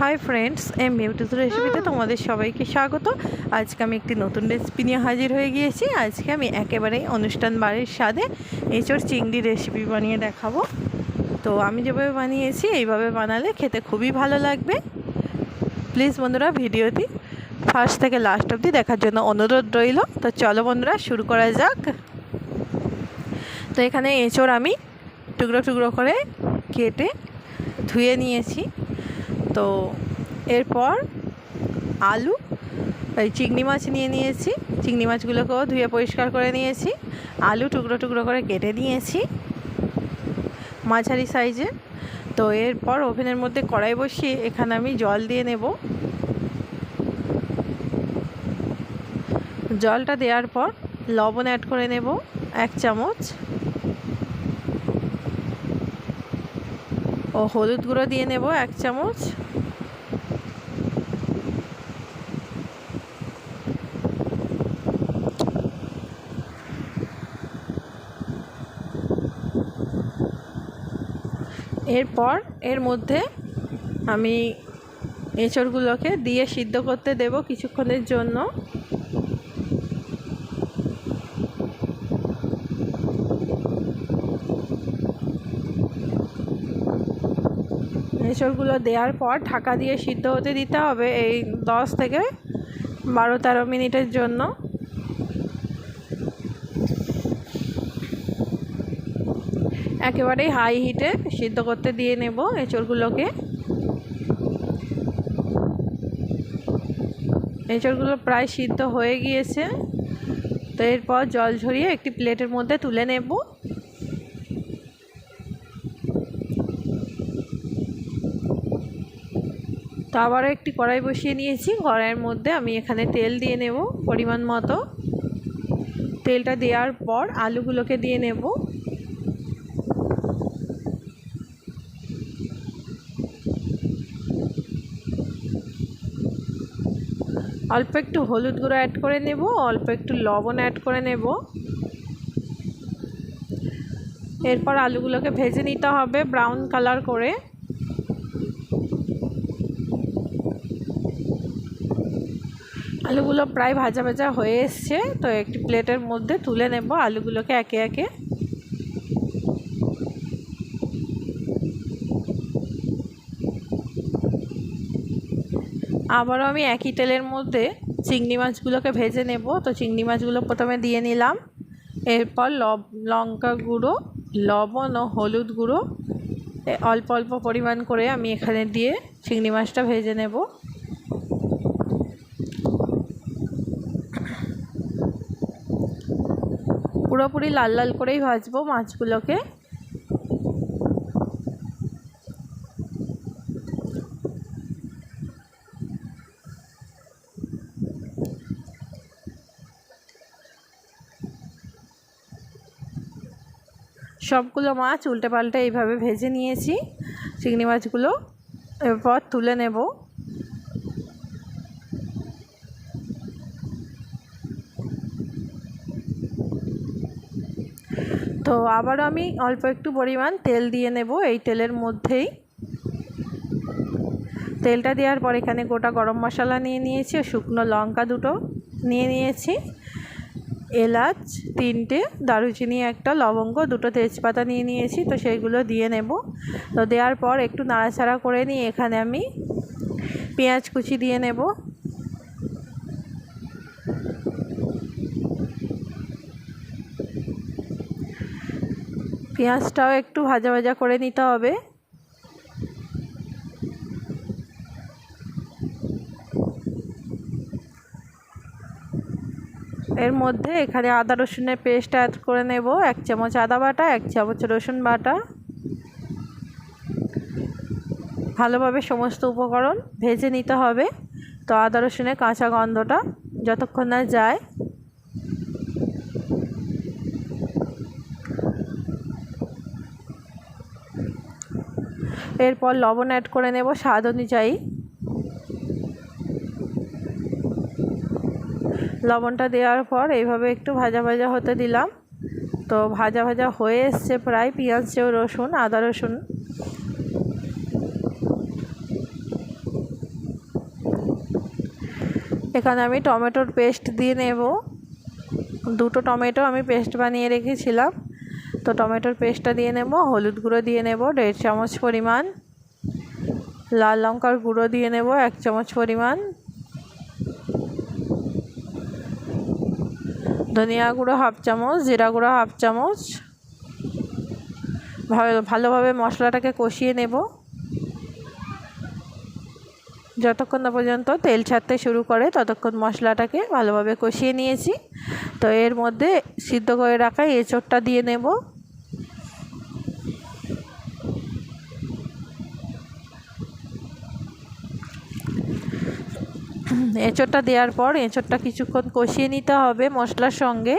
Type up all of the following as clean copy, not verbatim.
Hi friends, beautiful রেসিপিতে তোমাদের সবাইকে স্বাগত। আজকে আমি একটি নতুন রেসিপি নিয়ে হাজির হয়ে গিয়েছি। আজকে আমি একেবারেই অনুষ্ঠান বাড়ির স্বাদে এঁচোড় চিংড়ি রেসিপি বানিয়ে দেখাবো। তো আমি যেভাবে বানিয়েছি এইভাবে বানালে খেতে খুবই ভালো লাগবে। প্লিজ বন্ধুরা ভিডিওটি ফার্স্ট থেকে লাস্ট অবধি দেখার জন্য অনুরোধ রইল। তো চলো বন্ধুরা শুরু করা যাক। তো এখানে এঁচোড় আমি টুকরো টুকরো করে কেটে ধুয়ে নিয়েছি। তো এরপর আলু চিংড়ি মাছ নিয়ে নিয়েছি। চিংড়ি মাছগুলোকেও ধুয়ে পরিষ্কার করে নিয়েছি। আলু টুকরো টুকরো করে কেটে নিয়েছি মাঝারি সাইজে। তো এরপর ওভেনের মধ্যে কড়াই বসিয়ে এখানে আমি জল দিয়ে নেব। জলটা দেওয়ার পর লবণ অ্যাড করে নেব 1 চামচ, ও হলুদ গুঁড়ো দিয়ে নেব 1 চামচ। এরপর এর মধ্যে আমি এঁচড়গুলোকে দিয়ে সিদ্ধ করতে দেব কিছুক্ষণের জন্য। এঁচড়গুলো দেওয়ার পর ঢাকা দিয়ে সিদ্ধ হতে দিতে হবে এই 10 থেকে 12-13 মিনিটের জন্য। একেবারেই হাই হিটে সিদ্ধ করতে দিয়ে নেব এঁচড়গুলোকে। এঁচড়গুলো প্রায় সিদ্ধ হয়ে গিয়েছে। তো এরপর জল ঝরিয়ে একটি প্লেটের মধ্যে তুলে নেব। তো আবারও একটি কড়াই বসিয়ে নিয়েছি। কড়াইয়ের মধ্যে আমি এখানে তেল দিয়ে নেব পরিমাণ মতো। তেলটা দেওয়ার পর আলুগুলোকে দিয়ে নেব। অল্প একটু হলুদ গুঁড়ো অ্যাড করে নেব, অল্প একটু লবণ অ্যাড করে নেব। এরপর আলুগুলোকে ভেজে নিতে হবে ব্রাউন কালার করে। আলুগুলো প্রায় ভাজা ভাজা হয়ে এসছে। তো একটি প্লেটের মধ্যে তুলে নেব আলুগুলোকে একে একে। আবারও আমি একই তেলের মধ্যে চিংড়ি মাছগুলোকে ভেজে নেব। তো চিংড়ি মাছগুলো প্রথমে দিয়ে নিলাম। এরপর লঙ্কা গুঁড়ো, লবণ ও হলুদ গুঁড়ো অল্প অল্প পরিমাণ করে আমি এখানে দিয়ে চিংড়ি মাছটা ভেজে নেব। পুরোপুরি লাল লাল করেই ভাজবো মাছগুলোকে। সবগুলো মাছ উল্টে পাল্টে এইভাবে ভেজে নিয়েছি চিংড়ি মাছগুলো। এরপর তুলে নেব। তো আবারও আমি অল্প একটু পরিমাণ তেল দিয়ে নেব এই তেলের মধ্যেই। তেলটা দেওয়ার পর এখানে গোটা গরম মশলা নিয়ে নিয়েছি, শুকনো লঙ্কা 2টো নিয়ে নিয়েছি, এলাচ 3টে, দারুচিনি 1টা, লবঙ্গ 2টো, তেজপাতা নিয়ে নিয়েছি। তো সেইগুলো দিয়ে নেব। তো দেওয়ার পর একটু নাড়াচাড়া করে নিয়ে এখানে আমি পেঁয়াজ কুচি দিয়ে নেব। পেঁয়াজটাও একটু ভাজা ভাজা করে নিতে হবে। এর মধ্যে এখানে আদা রসুনের পেস্ট অ্যাড করে নেব 1 চামচ আদা বাটা, 1 চামচ রসুন বাটা। ভালোভাবে সমস্ত উপকরণ ভেজে নিতে হবে। তো আদা রসুনের কাঁচা গন্ধটা যতক্ষণ না যায়। এরপর লবণ অ্যাড করে নেব স্বাদ অনুযায়ী। লবণটা দেওয়ার পর এইভাবে একটু ভাজা ভাজা হতে দিলাম। তো ভাজা ভাজা হয়ে এসছে প্রায় পেঁয়াজ, রসুন, আদা রসুন। এখানে আমি টমেটোর পেস্ট দিয়ে নেব। 2টো টমেটো আমি পেস্ট বানিয়ে রেখেছিলাম, তো টমেটোর পেস্টটা দিয়ে নেব। হলুদ গুঁড়ো দিয়ে নেব 1.5 চামচ পরিমাণ, লাল লঙ্কার গুঁড়ো দিয়ে নেব 1 চামচ পরিমাণ, ধনিয়া গুঁড়ো 1/2 চামচ, জিরা গুঁড়ো 1/2 চামচ। ভালোভাবে মশলাটাকে কষিয়ে নেব যতক্ষণ না পর্যন্ত তেল ছাড়তে শুরু করে, ততক্ষণ মশলাটাকে ভালোভাবে কষিয়ে নিয়েছি। তো এর মধ্যে সিদ্ধ করে রাখা এঁচোড়টা দিয়ে নেব। এঁচোড়টা দেওয়ার পর এঁচোড়টা কিছুক্ষণ কষিয়ে নিতে হবে মশলার সঙ্গে।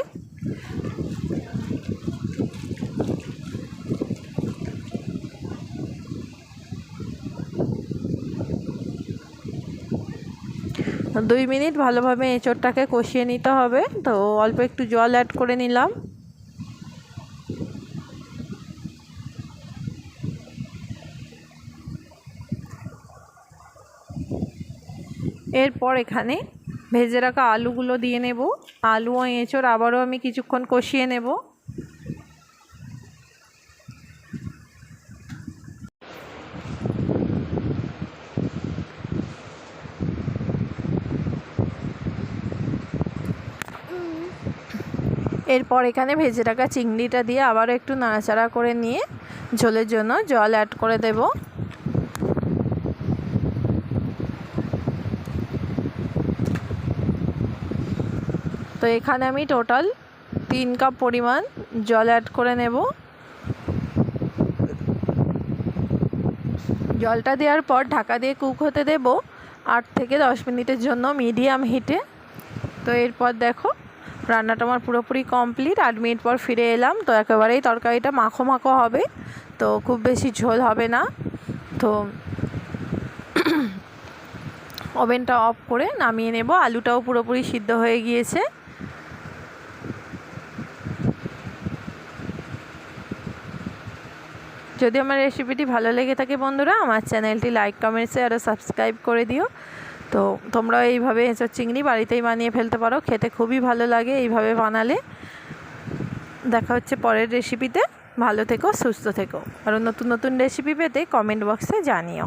দু মিনিট ভালোভাবে এঁচোড়টাকে কষিয়ে নিতে হবে। তো অল্প একটু জল অ্যাড করে নিলাম। এরপর এখানে ভেজে রাখা আলুগুলো দিয়ে নেব। আলু ও এঁচোড় আবারও আমি কিছুক্ষণ কষিয়ে নেব। এরপর এখানে ভেজে রাখা চিংড়িটা দিয়ে আবারও একটু নাড়াচাড়া করে নিয়ে ঝোলের জন্য জল অ্যাড করে দেব। তো এখানে আমি টোটাল 3 কাপ পরিমাণ জল অ্যাড করে নেব। জলটা দেওয়ার পর ঢাকা দিয়ে কুক হতে দেব 8 থেকে 10 মিনিটের জন্য মিডিয়াম হিটে। তো এরপর দেখো রান্নাটা আমার পুরোপুরি কমপ্লিট। 8 মিনিট পর ফিরে এলাম। তো একেবারেই তরকারিটা মাখো মাখো হবে, তো খুব বেশি ঝোল হবে না। তো ওভেনটা অফ করে নামিয়ে নেব। আলুটাও পুরোপুরি সিদ্ধ হয়ে গিয়েছে। যদি আমার রেসিপিটি ভালো লেগে থাকে বন্ধুরা, আমার চ্যানেলটি লাইক কমেন্ট শেয়ার আর সাবস্ক্রাইব করে দিও। তো তোমরাও এইভাবে এঁচোড় চিংড়ি বাড়িতেই বানিয়ে ফেলতে পারো, খেতে খুবই ভালো লাগে এইভাবে বানালে। দেখা হচ্ছে পরের রেসিপিতে। ভালো থেকো, সুস্থ থেকো। আর নতুন নতুন রেসিপি পেতে কমেন্ট বক্সে জানিও।